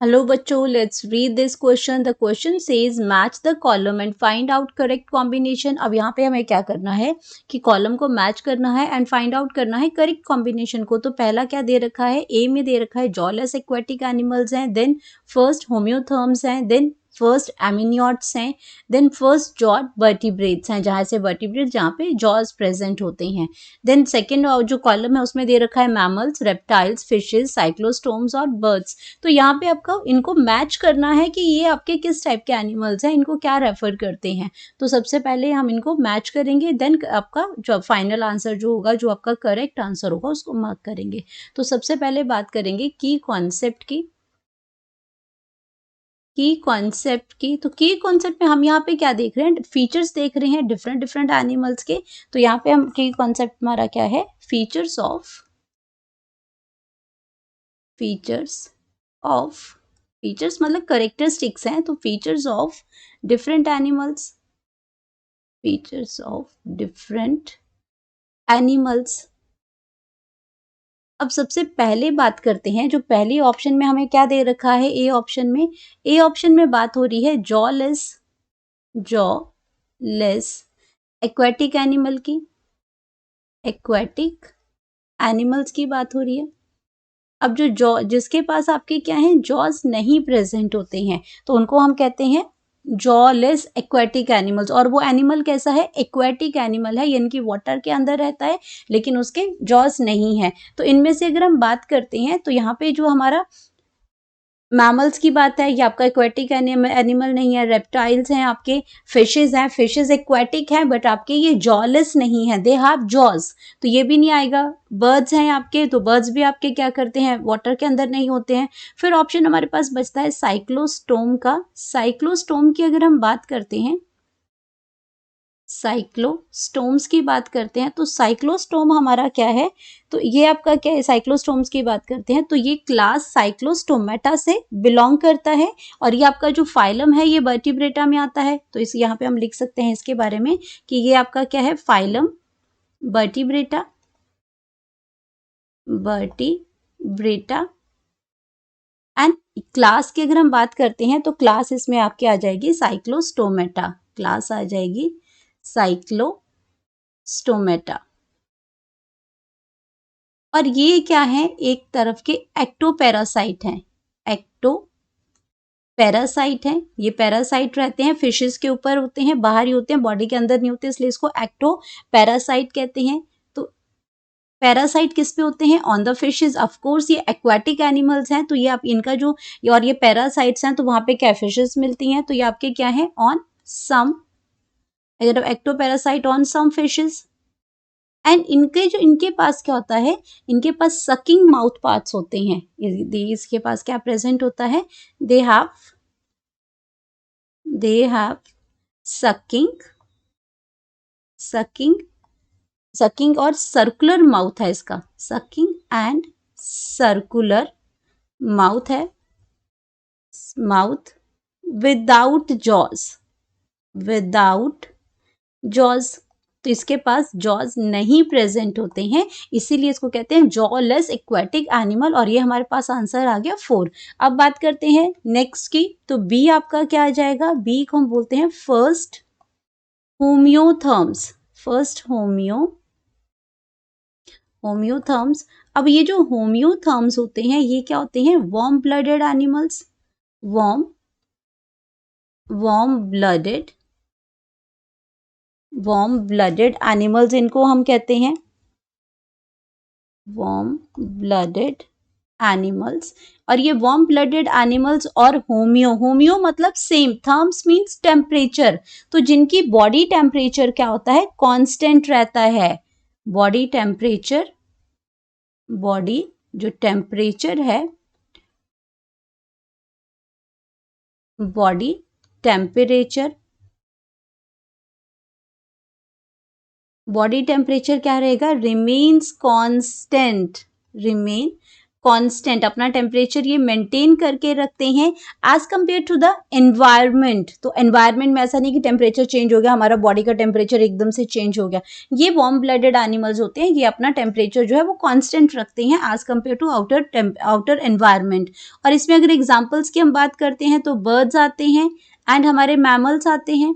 Hello बच्चों, let's read this question. The question says match the column and find out correct combination. अब यहाँ पे हमें क्या करना है कि कॉलम को मैच करना है एंड फाइंड आउट करना है करेक्ट कॉम्बिनेशन को। तो पहला क्या दे रखा है, ए में दे रखा है जॉलेस एक्वेटिक एनिमल्स हैं, देन फर्स्ट होम्योथर्म्स हैं, देन फर्स्ट एमिनियॉट्स हैं, देन फर्स्ट जॉ वर्टिब्रेट्स हैं, जहाँ से वर्टिब्रेट्स जहाँ पे जॉज प्रेजेंट होते हैं। देन सेकेंड जो कॉलम है उसमें दे रखा है मैमल्स, रेप्टाइल्स, फिशेज, साइक्लोस्टोम्स और बर्ड्स। तो यहाँ पे आपका इनको मैच करना है कि ये आपके किस टाइप के एनिमल्स हैं, इनको क्या रेफर करते हैं। तो सबसे पहले हम इनको मैच करेंगे, देन आपका जो फाइनल आंसर जो होगा, जो आपका करेक्ट आंसर होगा, उसको मार्क करेंगे। तो सबसे पहले बात करेंगे की कॉन्सेप्ट की। तो की कॉन्सेप्ट में हम यहाँ पे क्या देख रहे हैं, फीचर्स देख रहे हैं डिफरेंट डिफरेंट एनिमल्स के। तो यहाँ पे हम की कॉन्सेप्ट हमारा क्या है, फीचर्स ऑफ फीचर्स मतलब करेक्टरिस्टिक्स हैं। तो फीचर्स ऑफ डिफरेंट एनिमल्स। अब सबसे पहले बात करते हैं, जो पहली ऑप्शन में हमें क्या दे रखा है, ए ऑप्शन में बात हो रही है जॉलेस एक्वेटिक एनिमल्स की बात हो रही है। अब जो जिसके पास आपके क्या है, जॉज नहीं प्रेजेंट होते हैं, तो उनको हम कहते हैं जॉलेस एक्वेटिक एनिमल्स। और वो एनिमल कैसा है, एक्वेटिक एनिमल है, यानी कि वाटर के अंदर रहता है लेकिन उसके जॉज नहीं है। तो इनमें से अगर हम बात करते हैं तो यहाँ पे जो हमारा मैमल्स की बात है, ये आपका एक्वेटिक एनिमल नहीं है। रेप्टाइल्स हैं आपके, फिशेज एक्वेटिक हैं बट आपके ये जॉलेस नहीं है, दे हैव जॉज, तो ये भी नहीं आएगा। बर्ड्स हैं आपके, तो बर्ड्स भी आपके क्या करते हैं, वाटर के अंदर नहीं होते हैं। फिर ऑप्शन हमारे पास बचता है साइक्लोस्टोम की अगर हम बात करते हैं, साइक्लोस्टोम्स की बात करते हैं, तो साइक्लोस्टोम हमारा क्या है, तो ये आपका क्या है, साइक्लोस्टोम्स की बात करते हैं तो ये क्लास साइक्लोस्टोमेटा से बिलोंग करता है। और ये आपका जो फाइलम है ये वर्टिब्रेटा में आता है। तो इस यहाँ पे हम लिख सकते हैं इसके बारे में कि ये आपका क्या है, फाइलम वर्टिब्रेटा एंड क्लास की अगर हम बात करते हैं तो क्लास इसमें आपके आ जाएगी साइक्लोस्टोमेटा, क्लास आ जाएगी साइक्लोस्टोमेटा। और ये क्या है, एक तरफ के एक्टोपैरासाइट हैं, एक्टोपैरासाइट हैं। ये पैरासाइट रहते हैं, फिशेस के ऊपर होते हैं, बाहर ही होते हैं, बॉडी के अंदर नहीं होते, इसलिए इसको एक्टोपैरासाइट कहते हैं। तो पैरासाइट किस पे होते हैं, on the fishes. Of course ये एक्वाटिक एनिमल्स हैं, तो ये आप इनका जो, और ये पैरासाइट्स हैं तो वहां पे क्या फिशेस मिलती हैं, तो ये आपके क्या है, ऑन सम, अगर ectoparasite on some fishes. And इनके पास क्या होता है, इनके पास सकिंग माउथ पार्ट्स होते हैं। इसके पास क्या प्रेजेंट होता है, they have sucking sucking sucking और सर्कुलर माउथ है इसका, सकिंग एंड सर्कुलर माउथ है, माउथ विदाउट जॉज। तो इसके पास जॉज नहीं प्रेजेंट होते हैं, इसीलिए इसको कहते हैं जॉलेस एक्वेटिक एनिमल। और ये हमारे पास आंसर आ गया 4। अब बात करते हैं नेक्स्ट की, तो बी आपका क्या आ जाएगा, बी को हम बोलते हैं फर्स्ट होम्योथर्म्स। अब ये जो होम्योथर्म्स होते हैं ये क्या होते हैं, warm blooded animals, warm blooded animals इनको हम कहते हैं, वार्म ब्लडेड एनिमल्स। और ये वार्म ब्लडेड एनिमल्स और होम्यो मतलब सेम, थर्म्स मीन्स टेम्परेचर, तो जिनकी बॉडी टेम्परेचर क्या होता है, कांस्टेंट रहता है। बॉडी जो टेम्परेचर है, बॉडी टेम्परेचर क्या रहेगा, रिमेन कांस्टेंट, अपना टेम्परेचर ये मेंटेन करके रखते हैं as compare to the environment. तो एनवायरनमेंट में ऐसा नहीं कि टेम्परेचर चेंज हो गया, हमारा बॉडी का टेम्परेचर एकदम से चेंज हो गया। ये वार्म ब्लडेड एनिमल्स होते हैं, ये अपना टेम्परेचर जो है वो कांस्टेंट रखते हैं as compare to outer environment. और इसमें अगर एग्जाम्पल्स की हम बात करते हैं तो बर्ड्स आते हैं एंड हमारे मैमल्स आते हैं।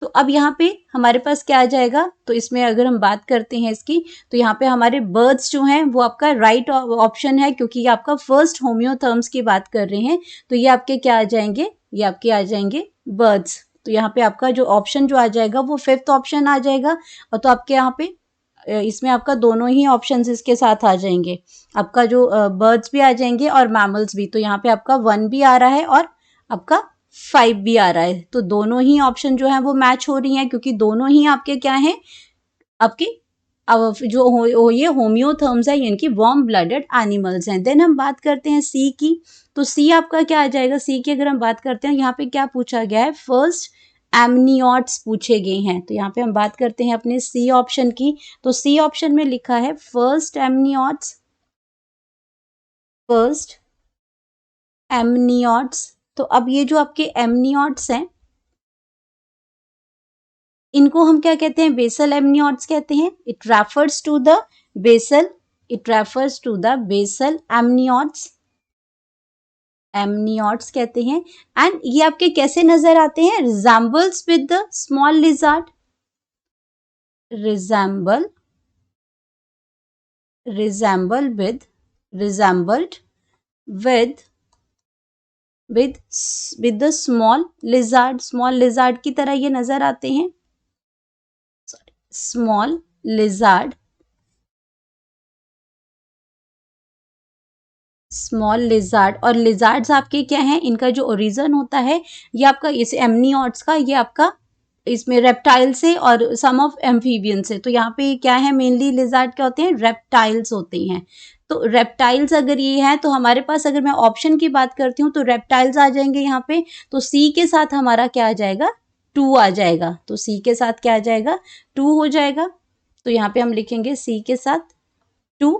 तो अब यहाँ पे हमारे पास क्या आ जाएगा, तो इसमें अगर हम बात करते हैं इसकी, तो यहाँ पे हमारे बर्ड्स जो हैं वो आपका राइट ऑप्शन है, क्योंकि ये आपका फर्स्ट होम्योथर्म्स की बात कर रहे हैं। तो ये आपके क्या आ जाएंगे, ये आपके आ जाएंगे बर्ड्स। तो यहाँ पे आपका जो ऑप्शन जो आ जाएगा वो 5th ऑप्शन आ जाएगा। और तो आपके यहाँ पे इसमें आपका दोनों ही ऑप्शंस इसके साथ आ जाएंगे, आपका जो बर्ड्स भी आ जाएंगे और मैमल्स भी। तो यहाँ पे आपका 1 भी आ रहा है और आपका 5 भी आ रहा है। तो दोनों ही ऑप्शन जो है वो मैच हो रही हैं, क्योंकि दोनों ही आपके क्या हैं, आपके जो ये होम्योथर्म्स है, इनकी वार्म ब्लडेड एनिमल्स हैं। देन हम बात करते हैं सी की। तो सी आपका क्या आ जाएगा, सी की अगर हम बात करते हैं, यहाँ पे क्या पूछा गया है, फर्स्ट एमनियोट्स पूछे गए हैं। तो यहाँ पे हम बात करते हैं अपने सी ऑप्शन की। तो सी ऑप्शन में लिखा है फर्स्ट एमनियोट्स, फर्स्ट एमनियोट्स। तो अब ये जो आपके एमनियोट्स हैं, इनको हम क्या कहते हैं, बेसल एमनियोट्स कहते हैं। It refers to the basal, it refers to the basal amniotes, amniotes कहते हैं। एंड ये आपके कैसे नजर आते हैं, resembles with the small lizard, resemble, resemble with, resembled with with the small lizard, small lizard की तरह ये नजर आते हैं, स्मॉल लिजार्ड, स्मॉल लिजार्ड। और लिजार्ड्स आपके क्या हैं, इनका जो ओरिजिन होता है ये आपका इस एमनियोट्स का, ये आपका इसमें रेप्टाइल से और सम ऑफ एम्फीबियन से। तो यहाँ पे क्या है, मेनली लिजार्ड क्या होते हैं, रेप्टाइल्स होते हैं। तो रेप्टाइल्स अगर ये है, तो हमारे पास अगर मैं ऑप्शन की बात करती हूँ तो रेप्टाइल्स आ जाएंगे यहाँ पे। तो सी के साथ हमारा क्या आ जाएगा, 2 आ जाएगा। तो सी के साथ क्या आ जाएगा, 2 हो जाएगा। तो यहाँ पे हम लिखेंगे सी के साथ 2।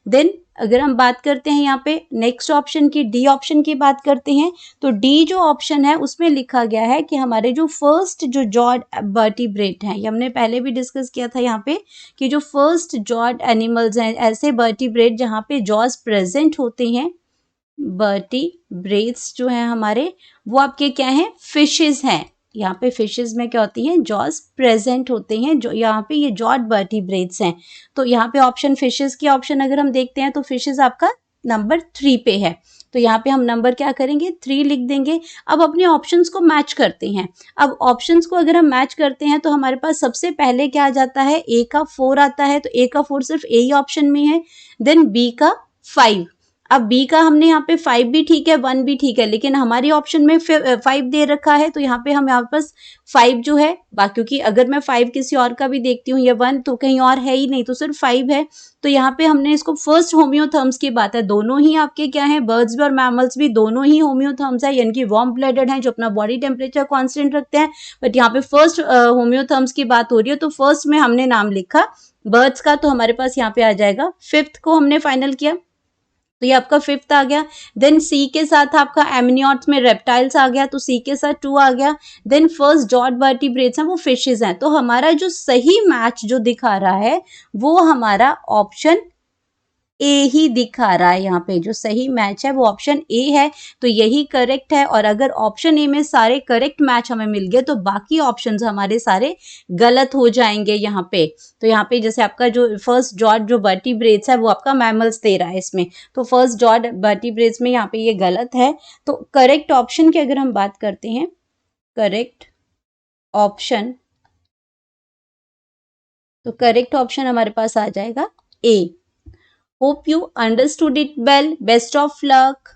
देन अगर हम बात करते हैं यहाँ पे नेक्स्ट ऑप्शन की, डी ऑप्शन की बात करते हैं, तो डी जो ऑप्शन है उसमें लिखा गया है कि हमारे जो फर्स्ट जो जॉड वर्टिब्रेट हैं, ये हमने पहले भी डिस्कस किया था यहाँ पे, कि जो फर्स्ट जॉड एनिमल्स हैं, ऐसे वर्टिब्रेट जहाँ पे जॉज प्रेजेंट होते हैं, वर्टिब्रेट्स जो हैं हमारे, वो आपके क्या हैं, फिशेज हैं। यहाँ पे फिशेज में क्या होती हैं, जॉज प्रेजेंट होते हैं, जो यहाँ पे ये जॉड वर्टिब्रेट्स हैं। तो यहाँ पे ऑप्शन फिशेज की ऑप्शन अगर हम देखते हैं तो फिशेज आपका नंबर 3 पे है। तो यहाँ पे हम नंबर क्या करेंगे, 3 लिख देंगे। अब अपने ऑप्शंस को मैच करते हैं। अब ऑप्शंस को अगर हम मैच करते हैं तो हमारे पास सबसे पहले क्या आ जाता है, ए का 4 आता है। तो ए का 4 सिर्फ ए ही ऑप्शन में है। देन बी का 5। अब बी का हमने यहाँ पे 5 भी ठीक है, 1 भी ठीक है, लेकिन हमारी ऑप्शन में 5 दे रखा है। तो यहाँ पे हम यहाँ पास 5 जो है, क्योंकि अगर मैं 5 किसी और का भी देखती हूँ या 1 तो कहीं और है ही नहीं, तो सिर्फ 5 है। तो यहाँ पे हमने इसको फर्स्ट होम्योथर्म्स की बात है, दोनों ही आपके क्या है, बर्ड्स भी और मैमल्स भी दोनों ही होम्योथर्म्स है, यानी कि वार्म ब्लडेड हैं जो अपना बॉडी टेम्परेचर कांस्टेंट रखते हैं। बट यहाँ पे फर्स्ट होम्योथर्म्स की बात हो रही है, तो फर्स्ट में हमने नाम लिखा बर्ड्स का, तो हमारे पास यहाँ पे आ जाएगा 5th को हमने फाइनल किया। तो ये आपका 5th आ गया। देन सी के साथ आपका एमनियोट्स में रेप्टाइल्स आ गया, तो सी के साथ 2 आ गया। देन फर्स्ट जॉड वर्टिब्रेट्स हैं, वो फिशेज हैं। तो हमारा जो सही मैच जो दिखा रहा है वो हमारा ऑप्शन ए ही दिखा रहा है। यहाँ पे जो सही मैच है वो ऑप्शन ए है, तो यही करेक्ट है। और अगर ऑप्शन ए में सारे करेक्ट मैच हमें मिल गए तो बाकी ऑप्शंस हमारे सारे गलत हो जाएंगे यहाँ पे। तो यहाँ पे जैसे आपका जो फर्स्ट जॉड जो वर्टिब्रेट्स है वो आपका मैमल्स दे रहा है इसमें, तो फर्स्ट जॉड वर्टिब्रेट्स में यहाँ पे ये गलत है। तो करेक्ट ऑप्शन की अगर हम बात करते हैं, करेक्ट ऑप्शन, तो करेक्ट ऑप्शन हमारे पास आ जाएगा ए। Hope you understood it well. Best of luck.